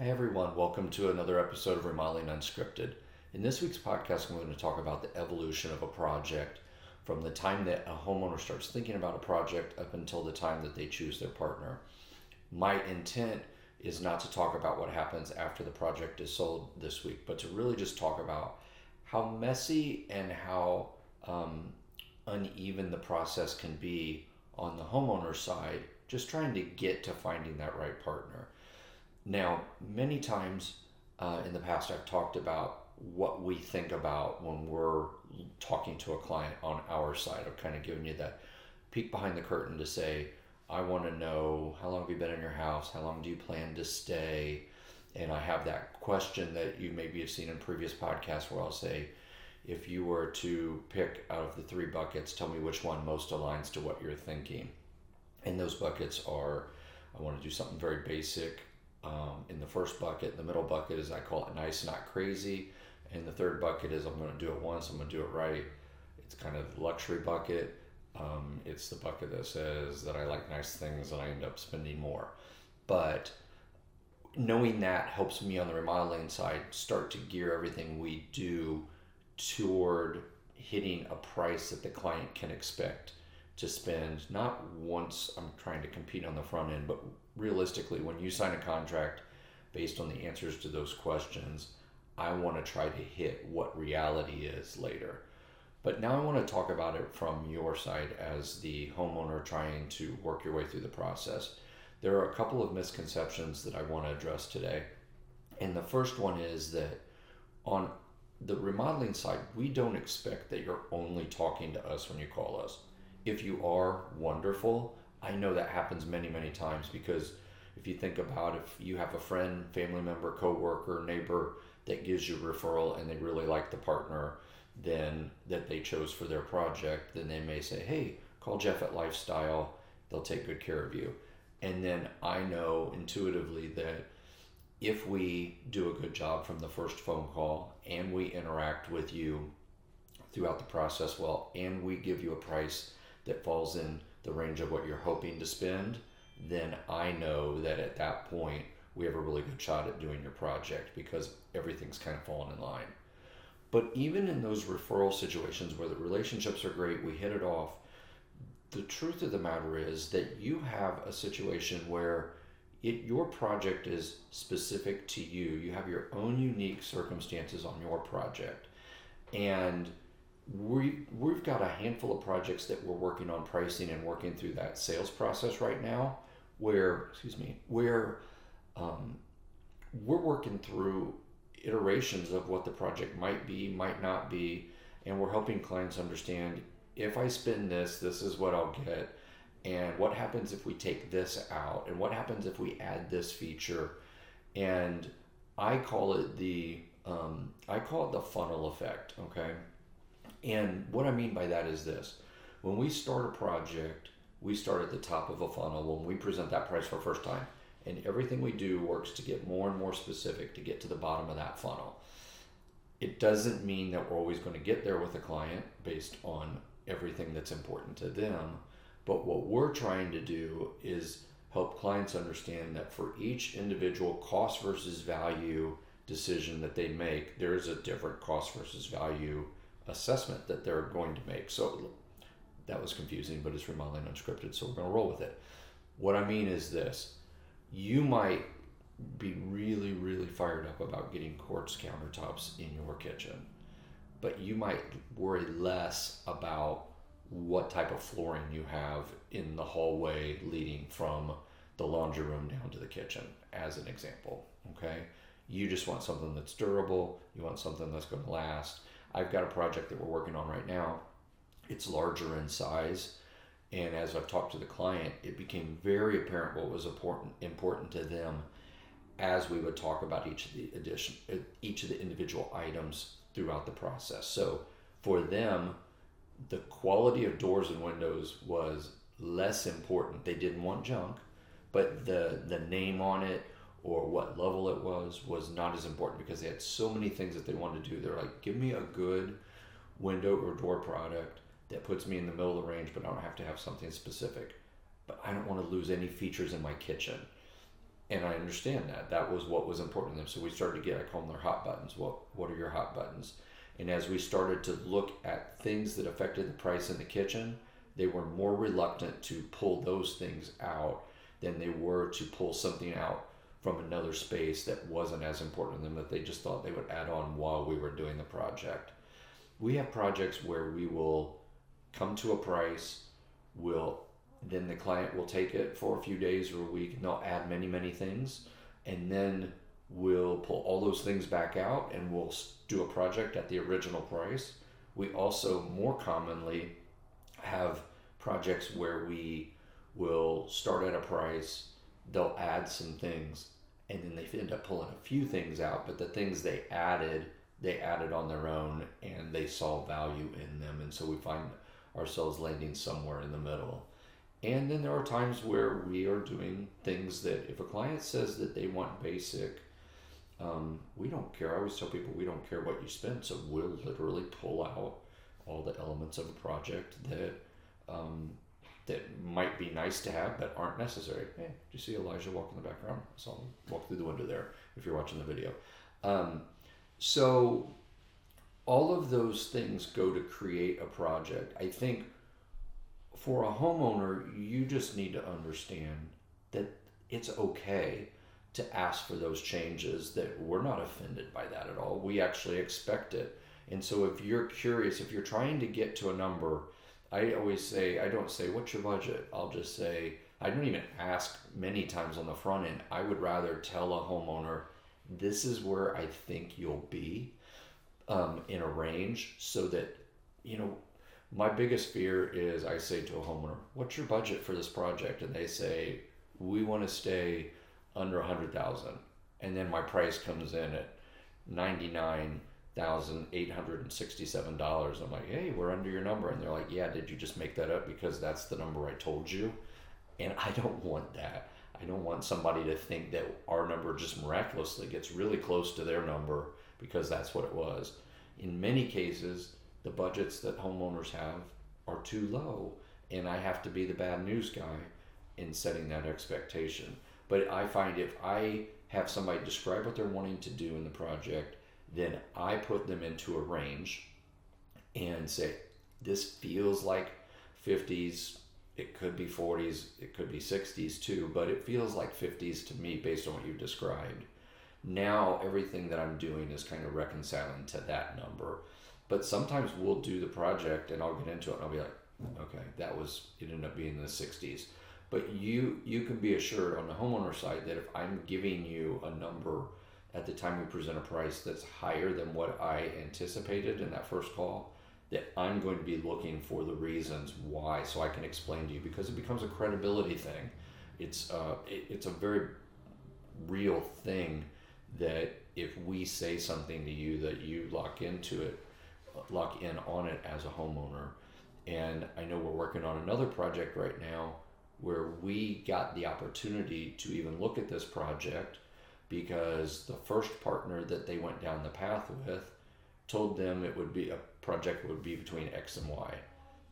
Hi, everyone. Welcome to another episode of Remodeling Unscripted. In this week's podcast, I'm going to talk about the evolution of a project from the time that a homeowner starts thinking about a project up until the time that they choose their partner. My intent is not to talk about what happens after the project is sold this week, but to really just talk about how messy and how uneven the process can be on the homeowner side, just trying to get to finding that right partner. Now, many times in the past, I've talked about what we think about when we're talking to a client on our side. I've kind of given you that peek behind the curtain to say, I want to know how long have you been in your house? How long do you plan to stay? And I have that question that you maybe have seen in previous podcasts where I'll say, if you were to pick out of the three buckets, tell me which one most aligns to what you're thinking. And those buckets are, I want to do something very basic. In the first bucket, the middle bucket is I call it nice, not crazy. And the third bucket is I'm going to do it once, I'm going to do it right. It's kind of the luxury bucket. It's the bucket that says that I like nice things and I end up spending more. But knowing that helps me on the remodeling side start to gear everything we do toward hitting a price that the client can expect to spend, not once I'm trying to compete on the front end, but realistically, when you sign a contract based on the answers to those questions, I want to try to hit what reality is later. But now I want to talk about it from your side as the homeowner trying to work your way through the process. There are a couple of misconceptions that I want to address today. And the first one is that on the remodeling side, we don't expect that you're only talking to us when you call us. If you are, wonderful. I know that happens many, many times because if you think about if you have a friend, family member, coworker, neighbor that gives you a referral and they really like the partner then that they chose for their project, then they may say, hey, call Jeff at Lifestyle. They'll take good care of you. And then I know intuitively that if we do a good job from the first phone call and we interact with you throughout the process well, and we give you a price that falls in the range of what you're hoping to spend, then I know that at that point we have a really good shot at doing your project because everything's kind of fallen in line. But even in those referral situations where the relationships are great, we hit it off, the truth of the matter is that you have a situation where your project is specific to you. You have your own unique circumstances on your project. And we've got a handful of projects that we're working on pricing and working through that sales process right now where we're working through iterations of what the project might be, might not be, and we're helping clients understand if I spend this is what I'll get, and what happens if we take this out, and what happens if we add this feature. And I call it the funnel effect, okay? And what I mean by that is this. When we start a project, we start at the top of a funnel when we present that price for the first time. And everything we do works to get more and more specific to get to the bottom of that funnel. It doesn't mean that we're always going to get there with a client based on everything that's important to them. But what we're trying to do is help clients understand that for each individual cost versus value decision that they make, there is a different cost versus value assessment that they're going to make. So that was confusing, but it's remodeling unscripted, so we're going to roll with it. What I mean is this. You might be really, really fired up about getting quartz countertops in your kitchen, but you might worry less about what type of flooring you have in the hallway leading from the laundry room down to the kitchen, as an example, okay? You just want something that's durable. You want something that's going to last. I've got a project that we're working on right now. It's larger in size. And as I've talked to the client, it became very apparent what was important to them as we would talk about each of the individual items throughout the process. So for them, the quality of doors and windows was less important. They didn't want junk, but the name on it or what level it was not as important because they had so many things that they wanted to do. They're like, give me a good window or door product that puts me in the middle of the range, but I don't have to have something specific. But I don't want to lose any features in my kitchen. And I understand that. That was what was important to them. So we started to get, I call them their hot buttons. What are your hot buttons? And as we started to look at things that affected the price in the kitchen, they were more reluctant to pull those things out than they were to pull something out from another space that wasn't as important to them, that they just thought they would add on while we were doing the project. We have projects where we will come to a price, then the client will take it for a few days or a week, and they'll add many, many things, and then we'll pull all those things back out and we'll do a project at the original price. We also more commonly have projects where we will start at a price, they'll add some things, and then they end up pulling a few things out, but the things they added on their own, and they saw value in them, and so we find ourselves landing somewhere in the middle. And then there are times where we are doing things that if a client says that they want basic, we don't care. I always tell people we don't care what you spend, so we'll literally pull out all the elements of a project that might be nice to have but aren't necessary. Hey, do you see Elijah walk in the background? I saw him walk through the window there if you're watching the video. So all of those things go to create a project. I think for a homeowner, you just need to understand that it's okay to ask for those changes, that we're not offended by that at all. We actually expect it. And so if you're curious, if you're trying to get to a number, I always say, I don't say, what's your budget? I'll just say, I don't even ask many times on the front end. I would rather tell a homeowner, this is where I think you'll be in a range, so that, my biggest fear is I say to a homeowner, what's your budget for this project? And they say, we want to stay under 100,000. And then my price comes in at $99,867. I'm like, hey, we're under your number. And they're like, yeah, did you just make that up because that's the number I told you? And I don't want that. I don't want somebody to think that our number just miraculously gets really close to their number because that's what it was. In many cases, the budgets that homeowners have are too low, and I have to be the bad news guy in setting that expectation. But I find if I have somebody describe what they're wanting to do in the project, then I put them into a range and say, this feels like 50s, it could be 40s, it could be 60s too, but it feels like 50s to me based on what you've described. Now everything that I'm doing is kind of reconciling to that number. But sometimes we'll do the project and I'll get into it and I'll be like, okay, it ended up being in the 60s. But you can be assured on the homeowner side that if I'm giving you a number at the time we present a price that's higher than what I anticipated in that first call, that I'm going to be looking for the reasons why, so I can explain to you, because it becomes a credibility thing. It's a very real thing that if we say something to you, that you lock in on it as a homeowner. And I know we're working on another project right now where we got the opportunity to even look at this project because the first partner that they went down the path with told them it would be a project would be between X and Y.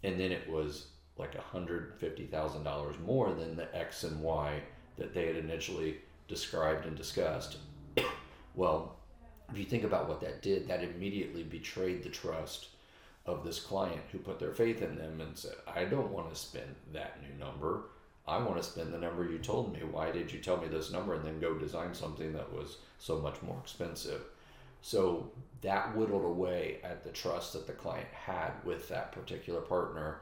And then it was like $150,000 more than the X and Y that they had initially described and discussed. Well, if you think about what that did, that immediately betrayed the trust of this client who put their faith in them and said, I don't want to spend that new number. I want to spend the number you told me. Why did you tell me this number and then go design something that was so much more expensive? So that whittled away at the trust that the client had with that particular partner.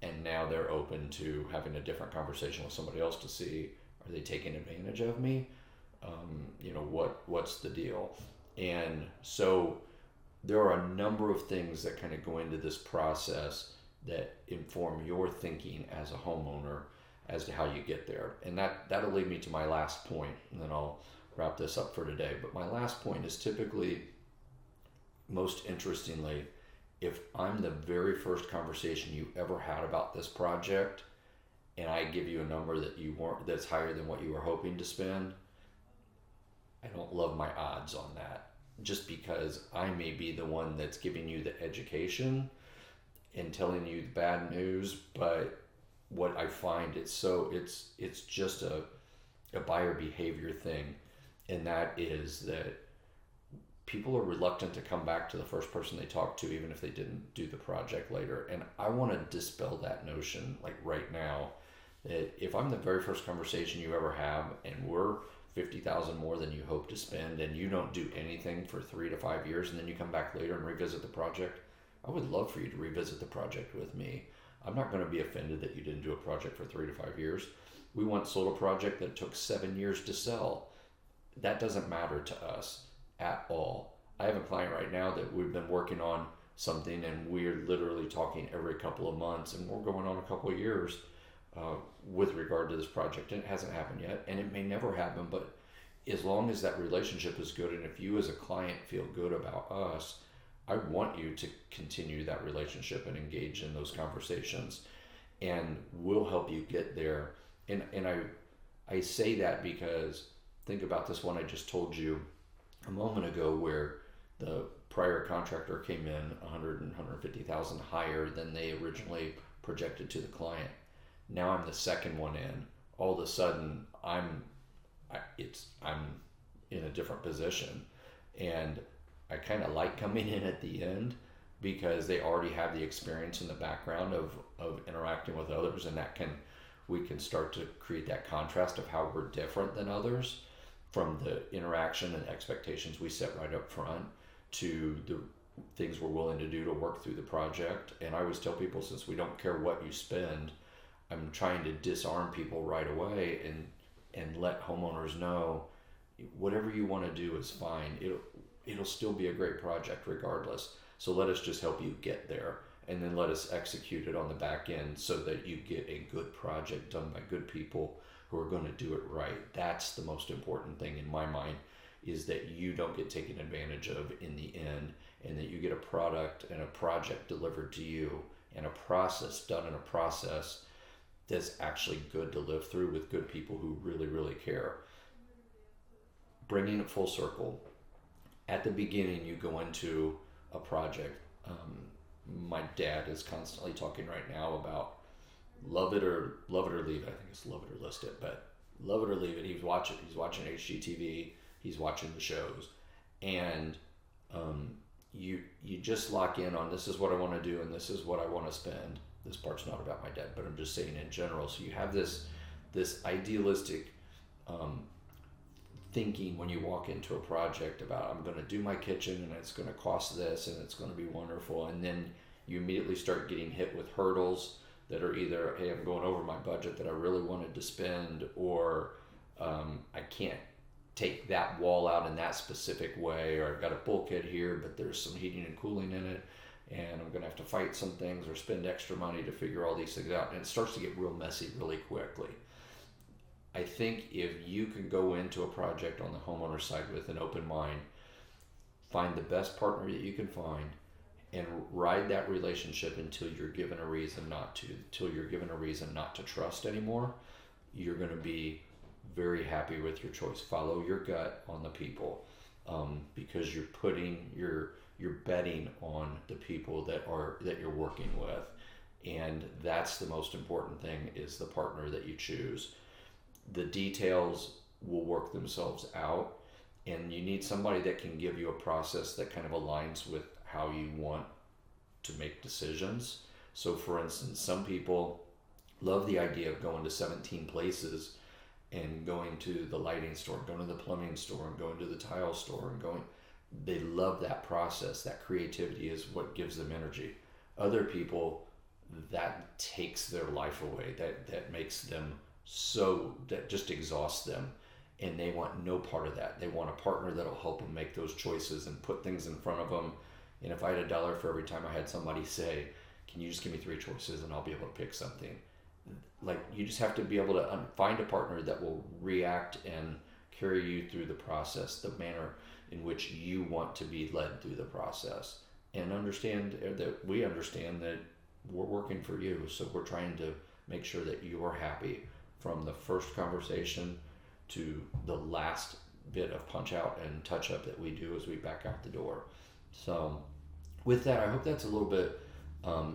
And now they're open to having a different conversation with somebody else to see, are they taking advantage of me? What's the deal? And so there are a number of things that kind of go into this process that inform your thinking as a homeowner as to how you get there. And that'll lead me to my last point, and then I'll wrap this up for today. But my last point is typically, most interestingly, if I'm the very first conversation you ever had about this project and I give you a number that's higher than what you were hoping to spend, I don't love my odds on that, just because I may be the one that's giving you the education and telling you the bad news. But what I find, it's just a buyer behavior thing, and that is that people are reluctant to come back to the first person they talk to, even if they didn't do the project later. And I want to dispel that notion, like right now, that if I'm the very first conversation you ever have, and we're 50,000 more than you hope to spend, and you don't do anything for 3 to 5 years, and then you come back later and revisit the project, I would love for you to revisit the project with me. I'm not going to be offended that you didn't do a project for 3 to 5 years. We once sold a project that took 7 years to sell. That doesn't matter to us at all. I have a client right now that we've been working on something, and we're literally talking every couple of months, and we're going on a couple of years with regard to this project. And it hasn't happened yet, and it may never happen, but as long as that relationship is good, and if you as a client feel good about us, I want you to continue that relationship and engage in those conversations, and we'll help you get there. And I say that because think about this one I just told you a moment ago, where the prior contractor came in 150,000 higher than they originally projected to the client. Now I'm the second one in. All of a sudden, I'm in a different position, and I kind of like coming in at the end because they already have the experience in the background of interacting with others, and we can start to create that contrast of how we're different than others, from the interaction and expectations we set right up front to the things we're willing to do to work through the project. And I always tell people, since we don't care what you spend, I'm trying to disarm people right away and let homeowners know whatever you want to do is fine. It'll still be a great project regardless. So let us just help you get there, and then let us execute it on the back end so that you get a good project done by good people who are going to do it right. That's the most important thing in my mind, is that you don't get taken advantage of in the end, and that you get a product and a project delivered to you, and a process done in a process that's actually good to live through with good people who really, really care. Bringing it full circle, at the beginning you go into a project. My dad is constantly talking right now about love it or leave it. I think it's love it or list it, but love it or leave it. He's watching HGTV. He's watching the shows, and you just lock in on, this is what I want to do and this is what I want to spend. This part's not about my dad, but I'm just saying in general. So you have this idealistic thinking when you walk into a project about, I'm going to do my kitchen and it's going to cost this and it's going to be wonderful, and then you immediately start getting hit with hurdles that are either, hey, I'm going over my budget that I really wanted to spend, or I can't take that wall out in that specific way, or I've got a bulkhead here but there's some heating and cooling in it, and I'm going to have to fight some things or spend extra money to figure all these things out, and it starts to get real messy really quickly. I think if you can go into a project on the homeowner side with an open mind, find the best partner that you can find, and ride that relationship until you're given a reason not to trust anymore, you're going to be very happy with your choice. Follow your gut on the people, because you're betting on the people that you're working with, and that's the most important thing, is the partner that you choose. The details will work themselves out, and you need somebody that can give you a process that kind of aligns with how you want to make decisions. So for instance, some people love the idea of going to 17 places and going to the lighting store, going to the plumbing store, and going to the tile store, and they love that process. That creativity is what gives them energy. Other people, that takes their life away. That makes them that just exhausts them, and they want no part of that. They want a partner that'll help them make those choices and put things in front of them. And if I had $1 for every time I had somebody say, can you just give me 3 choices and I'll be able to pick something? Like, you just have to be able to find a partner that will react and carry you through the process, the manner in which you want to be led through the process, and understand that we understand that we're working for you. So we're trying to make sure that you're happy from the first conversation to the last bit of punch out and touch up that we do as we back out the door. So with that, I hope that's a little bit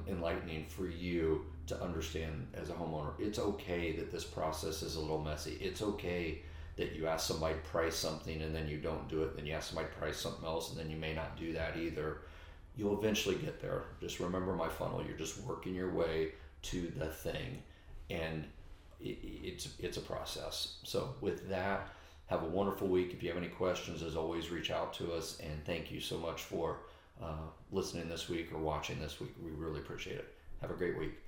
enlightening for you to understand as a homeowner. It's okay that this process is a little messy. It's okay that you ask somebody to price something and then you don't do it. Then you ask somebody to price something else and then you may not do that either. You'll eventually get there. Just remember my funnel. You're just working your way to the thing, and it's a process. So with that, have a wonderful week. If you have any questions, as always, reach out to us. And thank you so much for listening this week or watching this week. We really appreciate it. Have a great week.